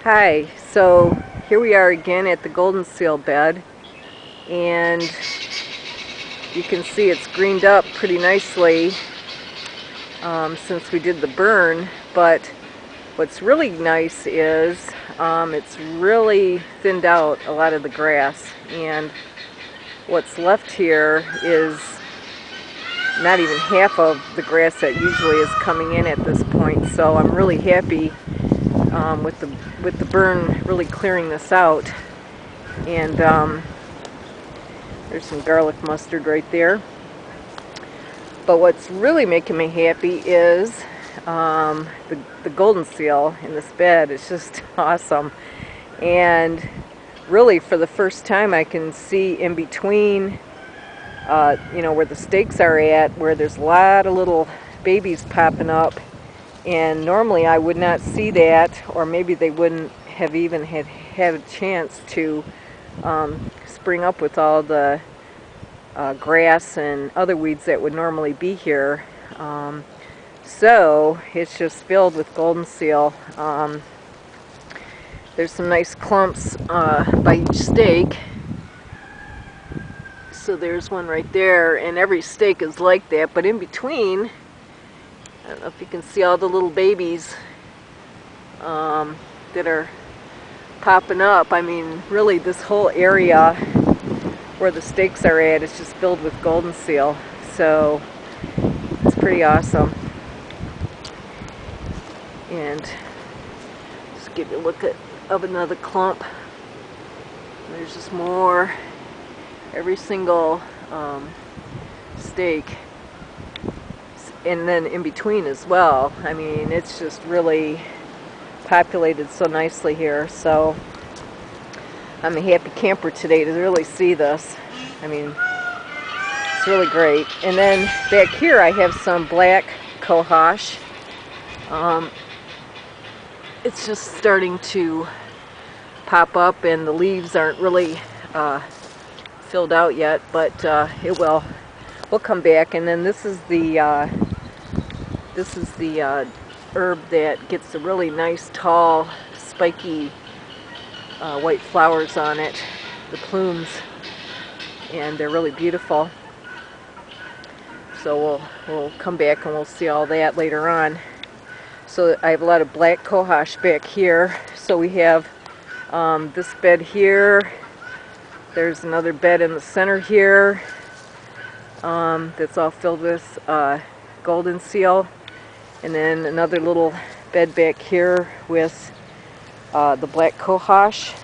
Hi, so here we are again at the Goldenseal bed, and you can see it's greened up pretty nicely since we did the burn. But what's really nice is it's really thinned out a lot of the grass, and what's left here is not even half of the grass that usually is coming in at this point. So I'm really happy with the burn really clearing this out. And there's some garlic mustard right there. But what's really making me happy is the golden seal in this bed. It's just awesome. And really, for the first time, I can see in between, where the stakes are at, where there's a lot of little babies popping up. And normally I would not see that, or maybe they wouldn't have even had a chance to spring up with all the grass and other weeds that would normally be here. So it's just filled with golden seal. There's some nice clumps by each stake. So there's one right there, and every stake is like that, but in between, I don't know if you can see all the little babies that are popping up. I mean, really, this whole area where the stakes are at is just filled with golden seal. So it's pretty awesome. And just give you a look of another clump. There's just more. Every single stake. And then in between as well. I mean, it's just really populated so nicely here. So I'm a happy camper today to really see this. I mean, it's really great. And then back here I have some black cohosh. It's just starting to pop up, and the leaves aren't really filled out yet, but it will. We'll come back. And then this is the herb that gets the really nice, tall, spiky white flowers on it, the plumes, and they're really beautiful. So we'll come back and we'll see all that later on. So I have a lot of black cohosh back here. So we have this bed here. There's another bed in the center here that's all filled with golden seal. And then another little bed back here with the black cohosh.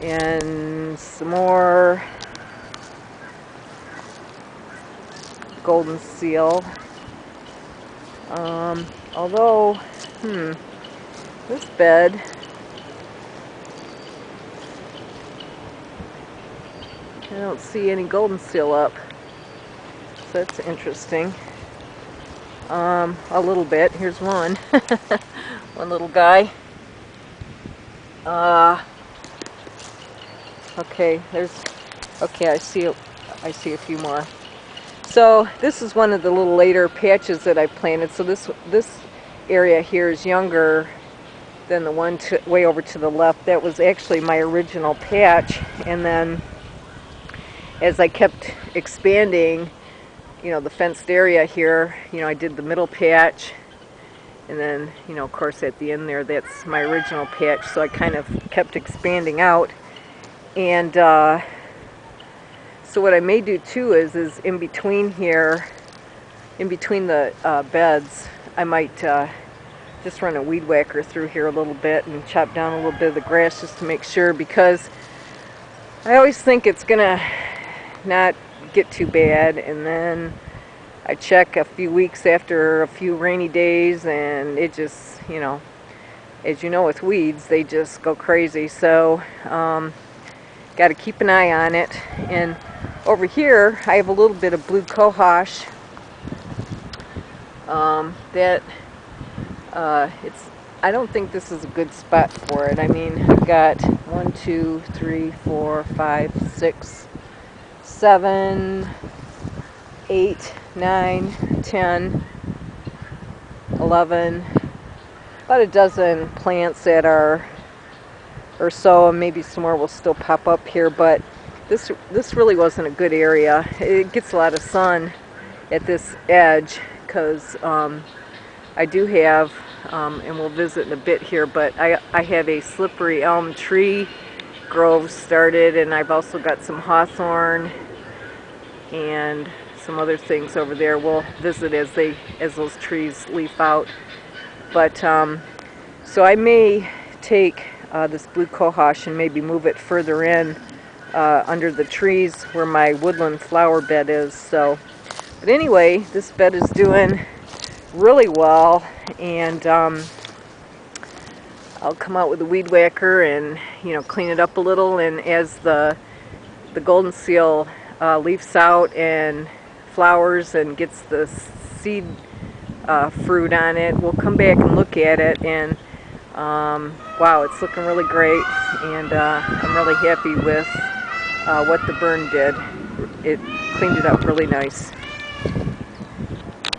And some more golden seal. Although, this bed, I don't see any golden seal up. So that's interesting. A little bit. Here's one. One little guy. Okay, I see a few more. So this is one of the little later patches that I planted. So this area here is younger than the one way over to the left. That was actually my original patch, and then as I kept expanding, the fenced area here, I did the middle patch, and then, of course at the end there, that's my original patch. So I kind of kept expanding out. And so what I may do too is in between here, in between the beds, I might just run a weed whacker through here a little bit and chop down a little bit of the grass just to make sure, because I always think it's gonna not get too bad, and then I check a few weeks after a few rainy days, and it just, as you know with weeds, they just go crazy. So got to keep an eye on it. And over here I have a little bit of blue cohosh I don't think this is a good spot for it. I mean, I've got 1, 2, 3, 4, 5, 6, 7, 8, 9, 10, 11, about a dozen plants that are, or so, and maybe some more will still pop up here, but this really wasn't a good area. It gets a lot of sun at this edge because I do have, and we'll visit in a bit here, but I have a slippery elm tree grove started, and I've also got some hawthorn and some other things over there. We'll visit as those trees leaf out. But so I may take this blue cohosh and maybe move it further in under the trees where my woodland flower bed is. So, but anyway, this bed is doing really well, and I'll come out with a weed whacker and clean it up a little. And as the goldenseal leaves out and flowers and gets the seed fruit on it, we'll come back and look at it, and wow, it's looking really great, and I'm really happy with what the burn did. It cleaned it up really nice.